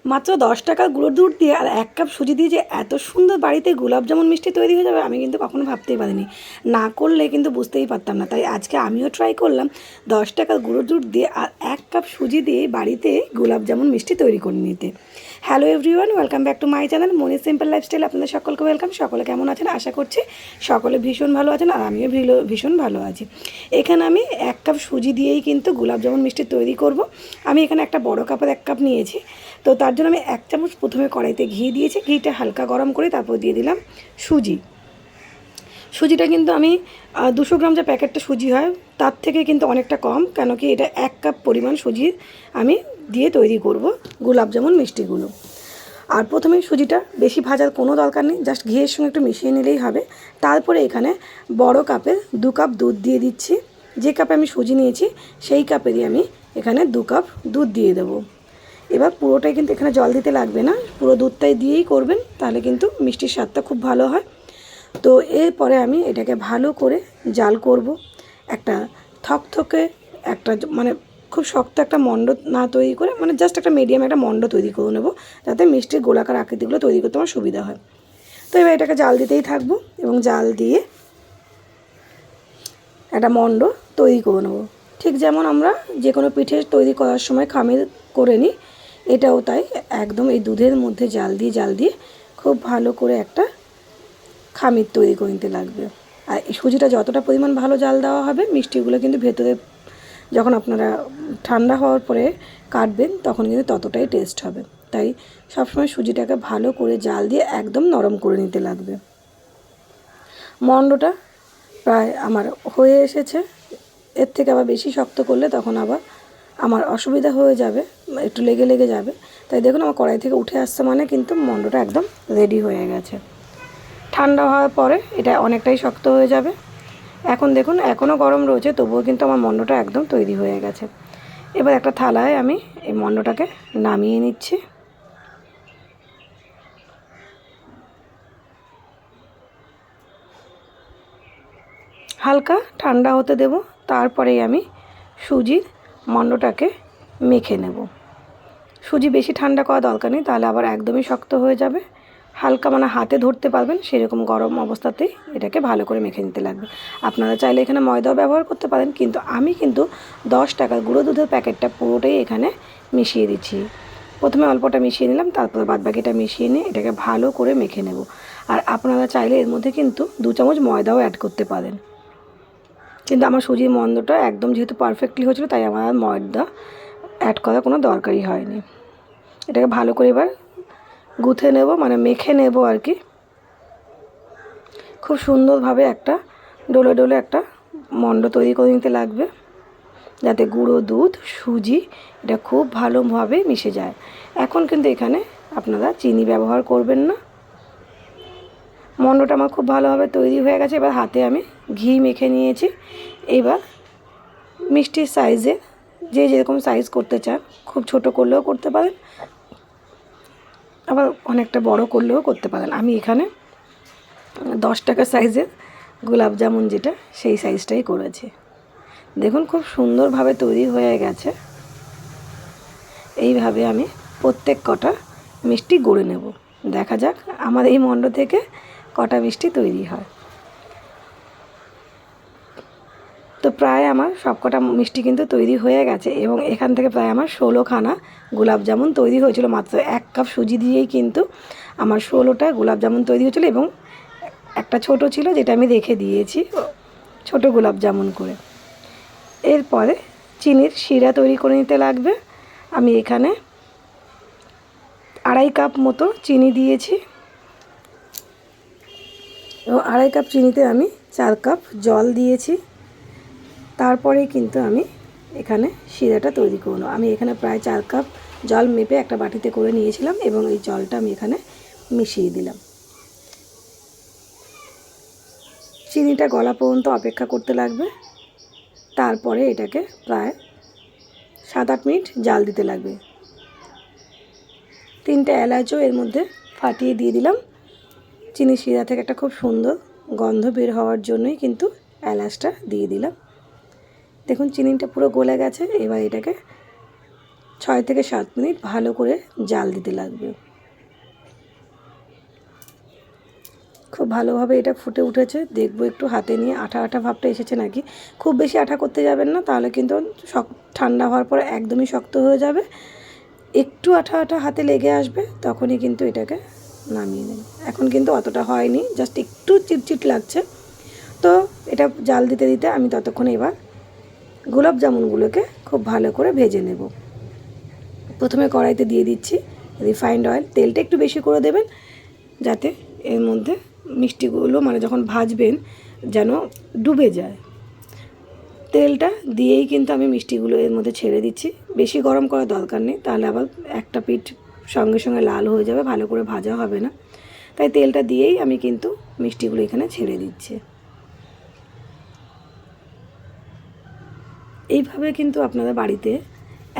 মাত্র 10 টাকার গুঁড়োর দুধ দিয়ে আর 1 কাপ সুজি দিয়ে যে এত সুন্দর বাড়িতে গোলাপ জামুন মিষ্টি তৈরি হয়ে যাবে আমি কিন্তু কখনো ভাবতেই পারিনি। না করলে কিন্তু বুঝতেই পারতাম না। তাই আজকে আমিও ট্রাই করলাম 10 টাকার গুঁড়োর দুধ দিয়ে আর 1 কাপ সুজি দিয়ে বাড়িতে গোলাপ জামুন মিষ্টি তৈরি করে নিতে। Hello everyone, welcome back to my channel Moni simple lifestyle. আপনাদের সকলকে ওয়েলকাম। সকলে কেমন আছেন? আশা করছি সকলে ভীষণ ভালো আছেন আর আমিও ভীষণ ভালো আছি। এখানে আমি 1 কাপ সুজি দিয়েই কিন্তু গোলাপ জামুন মিষ্টি তৈরি করব। আমি এখানে একটা বড় কাপের 1 কাপ নিয়েছি। তো তার জন্য আমি 1 চামচ প্রথমে কড়াইতে ঘি দিয়েছি। ঘিটা হালকা গরম করে তারপর দিয়ে দিলাম সুজিটা কিন্তু আমি 200 গ্রাম যে প্যাকেটটা সুজি হয় তার থেকে কিন্তু অনেকটা কম, কেন কি এটা 1 কাপ পরিমাণ সুজি আমি দিয়ে তৈরি করব গোলাপ জামুন মিষ্টিগুলো। আর প্রথমে সুজিটা বেশি ভাজার কোনো দরকার নেই, জাস্ট ঘিয়ের সঙ্গে একটু মিশিয়ে নিলেই হবে। তারপরে এখানে বড় কাপে 2 কাপ দুধ দিয়ে দিচ্ছি। যে কাপে আমি সুজি নিয়েছি সেই কাপেরই আমি এখানে 2 কাপ দুধ দিয়ে দেবো। এবার পুরোটাই কিন্তু এখানে জল দিতে লাগবে না, পুরো দুধটাই দিয়েই করবেন, তাহলে কিন্তু মিষ্টির স্বাদটা খুব ভালো হয়। তো এরপরে আমি এটাকে ভালো করে জাল করব। একটা থকথকে একটা মানে খুব শক্ত একটা মণ্ড না তৈরি করে, মানে জাস্ট একটা মিডিয়াম একটা মণ্ড তৈরি করে নেব, যাতে মিষ্টির গোলাকার আকৃতিগুলো তৈরি করতে আমার সুবিধা হয়। তো এবার এটাকে জাল দিতেই থাকবো এবং জাল দিয়ে একটা মণ্ড তৈরি করে নেবো। ঠিক যেমন আমরা যে কোনো পিঠে তৈরি করার সময় খামির করে নিই, এটাও তাই। একদম এই দুধের মধ্যে জাল দিয়ে খুব ভালো করে একটা খামির তৈরি করে নিতে লাগবে। আর এই সুজিটা যতটা পরিমাণ ভালো জাল দেওয়া হবে, মিষ্টিগুলো কিন্তু ভেতরে যখন আপনারা ঠান্ডা হওয়ার পরে কাটবেন তখন কিন্তু ততটাই টেস্ট হবে। তাই সবসময় সুজিটাকে ভালো করে জাল দিয়ে একদম নরম করে নিতে লাগবে। মণ্ডটা প্রায় আমার হয়ে এসেছে। এর থেকে আবার বেশি শক্ত করলে তখন আবার আমার অসুবিধা হয়ে যাবে, একটু লেগে যাবে। তাই দেখুন আমার কড়াই থেকে উঠে আসছে মানে কিন্তু মণ্ডটা একদম রেডি হয়ে গেছে। ঠান্ডা হওয়ার পরে এটা অনেকটাই শক্ত হয়ে যাবে। এখন দেখুন এখনও গরম রয়েছে, তবুও কিন্তু আমার মণ্ডটা একদম তৈরি হয়ে গেছে। এবার একটা থালায় আমি এই মণ্ডটাকে নামিয়ে নিচ্ছি। হালকা ঠান্ডা হতে দেব, তারপরেই আমি সুজির মণ্ডটাকে মেখে নেব। সুজি বেশি ঠান্ডা করা দরকার নেই, তাহলে আবার একদমই শক্ত হয়ে যাবে। হালকা মানে হাতে ধরতে পারবেন সেরকম গরম অবস্থাতেই এটাকে ভালো করে মেখে নিতে লাগবে। আপনারা চাইলে এখানে ময়দাও ব্যবহার করতে পারেন, কিন্তু আমি কিন্তু 10 টাকার গুঁড়ো দুধের প্যাকেটটা পুরোটাই এখানে মিশিয়ে দিচ্ছি। প্রথমে অল্পটা মিশিয়ে নিলাম, তারপর বাদবাকিটা মিশিয়ে নিয়ে এটাকে ভালো করে মেখে নেব। আর আপনারা চাইলে এর মধ্যে কিন্তু 2 চামচ ময়দাও অ্যাড করতে পারেন, কিন্তু আমার সুজির মণ্ডটা একদম যেহেতু পারফেক্টলি হয়েছিল তাই আমার আর ময়দা অ্যাড করার কোনো দরকারই হয়নি। এটাকে ভালো করে এবার গুঁথে নেব, মানে মেখে নেব আর কি। খুব সুন্দরভাবে একটা ডোলে একটা মণ্ড তৈরি করে নিতে লাগবে, যাতে গুঁড়ো দুধ সুজি এটা খুব ভালোভাবে মিশে যায়। এখন কিন্তু এখানে আপনারা চিনি ব্যবহার করবেন না। মণ্ডটা আমার খুব ভালোভাবে তৈরি হয়ে গেছে। এবার হাতে আমি ঘি মেখে নিয়েছি। এবার মিষ্টির সাইজে যে যেরকম সাইজ করতে চান, খুব ছোট করলেও করতে পারেন, আবার অনেকটা বড় করলেও করতে পারেন। আমি এখানে 10 টাকা সাইজের গোলাপ জামুন যেটা সেই সাইজটাই করেছি। দেখুন খুব সুন্দরভাবে তৈরি হয়ে গেছে। এইভাবে আমি প্রত্যেক কটা মিষ্টি গড়ে নেব। দেখা যাক আমার এই মণ্ড থেকে কটা মিষ্টি তৈরি হয়। তো প্রায় আমার সবকটা মিষ্টি কিন্তু তৈরি হয়ে গেছে এবং এখান থেকে প্রায় আমার 16খানা গোলাপ জামুন তৈরি হয়েছিল। মাত্র 1 কাপ সুজি দিয়েই কিন্তু আমার 16টা গোলাপ জামুন তৈরি হয়েছিল এবং একটা ছোট ছিল যেটা আমি রেখে দিয়েছি ছোট গোলাপ জামুন করে। এরপরে চিনির শিরা তৈরি করে নিতে লাগবে। আমি এখানে 2.5 কাপ মতো চিনি দিয়েছি এবং 2.5 কাপ চিনিতে আমি 4 কাপ জল দিয়েছি। তারপরেই কিন্তু আমি এখানে শিরাটা তৈরি করব। আমি এখানে প্রায় 4 কাপ জল মেপে একটা বাটিতে করে নিয়েছিলাম এবং এই জলটা আমি এখানে মিশিয়ে দিলাম। চিনিটা গলা পর্যন্ত অপেক্ষা করতে লাগবে। তারপরে এটাকে প্রায় 7-8 মিনিট জাল দিতে লাগবে। 3টে এলাচও এর মধ্যে ফাটিয়ে দিয়ে দিলাম। চিনি শিরা থেকে একটা খুব সুন্দর গন্ধ বের হওয়ার জন্যই কিন্তু এলাচটা দিয়ে দিলাম। দেখুন চিনিটা পুরো গলে গেছে। এবার এটাকে 6 থেকে 7 মিনিট ভালো করে জাল দিতে লাগবে। খুব ভালোভাবে এটা ফুটে উঠেছে, দেখবো একটু হাতে নিয়ে আঠা আঠা ভাবটা এসেছে নাকি। খুব বেশি আঠা করতে যাবেন না, তাহলে কিন্তু ঠান্ডা হওয়ার পরে একদমই শক্ত হয়ে যাবে। একটু আঠা আঠা হাতে লেগে আসবে, তখনই কিন্তু এটাকে নামিয়ে নেন। এখন কিন্তু অতটা হয়নি, জাস্ট একটু চিটচিট লাগছে। তো এটা জাল দিতে দিতে আমি ততক্ষণে এবার গোলাপ জামুনগুলোকে খুব ভালো করে ভেজে নেব। প্রথমে কড়াইতে দিয়ে দিচ্ছি রিফাইন্ড অয়েল। তেলটা একটু বেশি করে দেবেন, যাতে এর মধ্যে মিষ্টিগুলো মানে যখন ভাজবেন যেন ডুবে যায়। তেলটা দিয়েই কিন্তু আমি মিষ্টিগুলো এর মধ্যে ছেড়ে দিচ্ছি। বেশি গরম করার দরকার নেই, তাহলে আবার একটা পিঠ সঙ্গে সঙ্গে লাল হয়ে যাবে, ভালো করে ভাজা হবে না। তাই তেলটা দিয়েই আমি কিন্তু মিষ্টিগুলো এখানে ছেড়ে দিচ্ছি। এইভাবে কিন্তু আপনারা বাড়িতে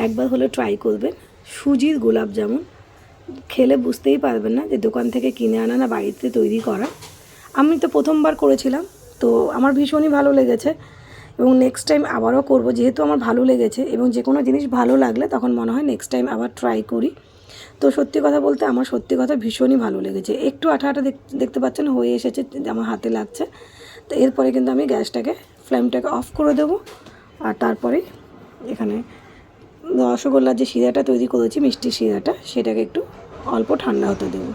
একবার হলে ট্রাই করবেন সুজির গোলাপ জামুন। খেলে বুঝতেই পারবেন না যে দোকান থেকে কিনে আনা না বাড়িতে তৈরি করা। আমি তো প্রথমবার করেছিলাম, তো আমার ভীষণই ভালো লেগেছে এবং নেক্সট টাইম আবারও করব, যেহেতু আমার ভালো লেগেছে। এবং যে কোনো জিনিস ভালো লাগলে তখন মনে হয় নেক্সট টাইম আবার ট্রাই করি। তো সত্যি কথা বলতে আমার সত্যি কথা ভীষণই ভালো লেগেছে। একটু আঠা আঠা দেখতে পাচ্ছেন হয়ে এসেছে, আমার হাতে লাগছে। তো এরপরে কিন্তু আমি ফ্লেমটাকে অফ করে দেবো। আর তারপরে এখানে রসগোল্লার যে শিরাটা তৈরি করেছি, মিষ্টি শিরাটা, সেটাকে একটু অল্প ঠান্ডা হতে দেবো।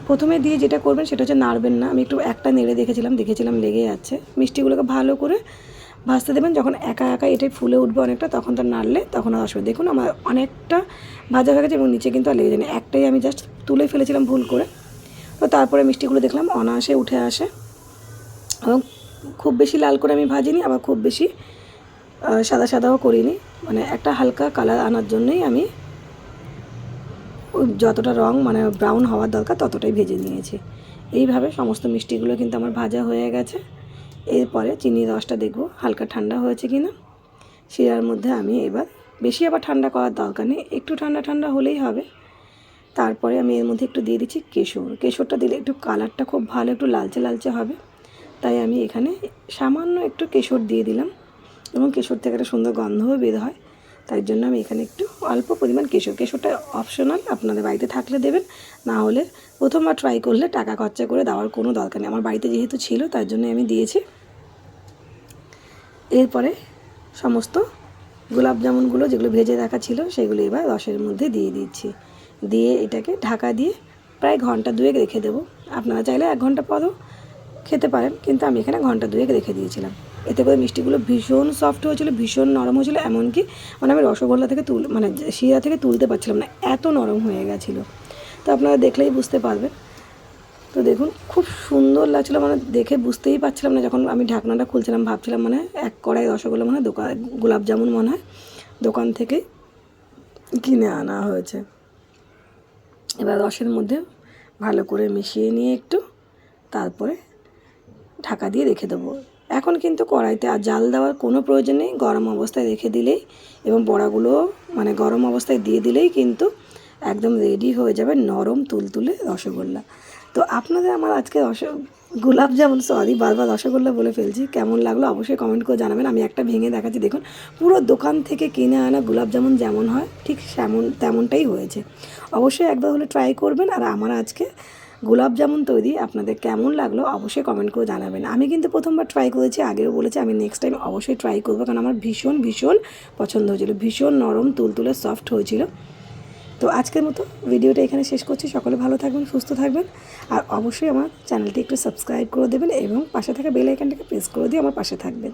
প্রথমে দিয়ে যেটা করবেন সেটা হচ্ছে নাড়বেন না। আমি একটু একটা নেড়ে দেখেছিলাম লেগে যাচ্ছে। মিষ্টিগুলোকে ভালো করে ভাজতে দেবেন। যখন একা একা এটাই ফুলে উঠবে অনেকটা, তখন তো নাড়লে তখন আর আসবে। দেখুন আমার অনেকটা ভাজা হয়ে গেছে এবং নিচে কিন্তু আর লেগে যায়নি। একটাই আমি জাস্ট তুলে ফেলেছিলাম ভুল করে। তো তারপরে মিষ্টিগুলো দেখলাম অনায়াসে উঠে আসে এবং খুব বেশি লাল করে আমি ভাজিনি, আবার খুব বেশি সাদা সাদাও করিনি। মানে একটা হালকা কালার আনার জন্যই আমি যতটা রং মানে ব্রাউন হওয়ার দরকার ততটাই ভেজে নিয়েছি। এইভাবে সমস্ত মিষ্টিগুলো কিন্তু আমার ভাজা হয়ে গেছে। এরপরে চিনির রসটা দেখব হালকা ঠান্ডা হয়েছে কি না। শিরার মধ্যে আমি এবার বেশি আবার ঠান্ডা করার দরকার নেই, একটু ঠান্ডা ঠান্ডা হলেই হবে। তারপরে আমি এর মধ্যে একটু দিয়ে দিচ্ছি কেশরটা দিলে একটু কালারটা খুব ভালো, একটু লালচে লালচে হবে। তাই আমি এখানে সামান্য একটু কেশর দিয়ে দিলাম এবং কেশর থেকে একটা সুন্দর গন্ধও বের হয়। তাই জন্য আমি এখানে একটু অল্প পরিমাণ কেশরটা অপশনাল, আপনাদের বাড়িতে থাকলে দেবেন, না হলে প্রথমবার ট্রাই করলে টাকা খরচা করে দেওয়ার কোনো দরকার নেই। আমার বাড়িতে যেহেতু ছিল তার জন্য আমি দিয়েছি। এরপরে সমস্ত গোলাপ জামুনগুলো যেগুলো ভেজে রাখা ছিল সেগুলো এবার রসের মধ্যে দিয়ে দিচ্ছি। দিয়ে এটাকে ঢাকা দিয়ে প্রায় ঘন্টা 2 রেখে দেবো। আপনারা চাইলে 1 ঘন্টা পরও খেতে পারেন, কিন্তু আমি এখানে ঘন্টা 2 রেখে দিয়েছিলাম। এতে করে মিষ্টিগুলো ভীষণ সফট হয়েছিল, ভীষণ নরম হয়েছিল। এমনকি মানে আমি রসগোল্লা থেকে শিরা থেকে তুলতে পারছিলাম না, এত নরম হয়ে গেছিলো। তো আপনারা দেখলেই বুঝতে পারবেন। তো দেখুন খুব সুন্দর লাগছিলো, মানে দেখে বুঝতেই পারছিলাম না। যখন আমি ঢাকনাটা খুলছিলাম ভাবছিলাম মানে এক কড়াই রসগোল্লা মনে হয় গোলাপ জামুন মনে হয় দোকান থেকে কিনে আনা হয়েছে। এবার রসের মধ্যে ভালো করে মিশিয়ে নিয়ে একটু তারপরে ঢাকা দিয়ে রেখে দেবো। এখন কিন্তু কড়াইতে আর জাল দেওয়ার কোনো প্রয়োজন নেই, গরম অবস্থায় রেখে দিলেই এবং বড়াগুলো মানে গরম অবস্থায় দিয়ে দিলেই কিন্তু একদম রেডি হয়ে যাবে নরম তুলতুলে রসগোল্লা। তো আপনাদের আমার আজকে গোলাপ জামুন বারবার রসগোল্লা বলে ফেলছি, কেমন লাগলো অবশ্যই কমেন্ট করে জানাবেন। আমি একটা ভেঙে দেখাচ্ছি, দেখুন পুরো দোকান থেকে কিনে আনা গোলাপ জামুন যেমন হয় ঠিক তেমনটাই হয়েছে। অবশ্যই একবার হলে ট্রাই করবেন। আর আমার আজকে গোলাপ জামুন তৈরি আপনাদের কেমন লাগলো অবশ্যই কমেন্ট করে জানাবেন। আমি কিন্তু প্রথমবার ট্রাই করেছি, আগেও বলেছি আমি নেক্সট টাইম অবশ্যই ট্রাই করবো, কারণ আমার ভীষণ ভীষণ পছন্দ হয়েছিল, ভীষণ নরম তুলতুলে সফট হয়েছিল। তো আজকের মতো ভিডিওটা এখানে শেষ করছি। সকলে ভালো থাকবেন, সুস্থ থাকবেন, আর অবশ্যই আমার চ্যানেলটি একটু সাবস্ক্রাইব করে দেবেন এবং পাশে থাকা বেল আইকনটাকে প্রেস করে দিয়ে আমার পাশে থাকবেন।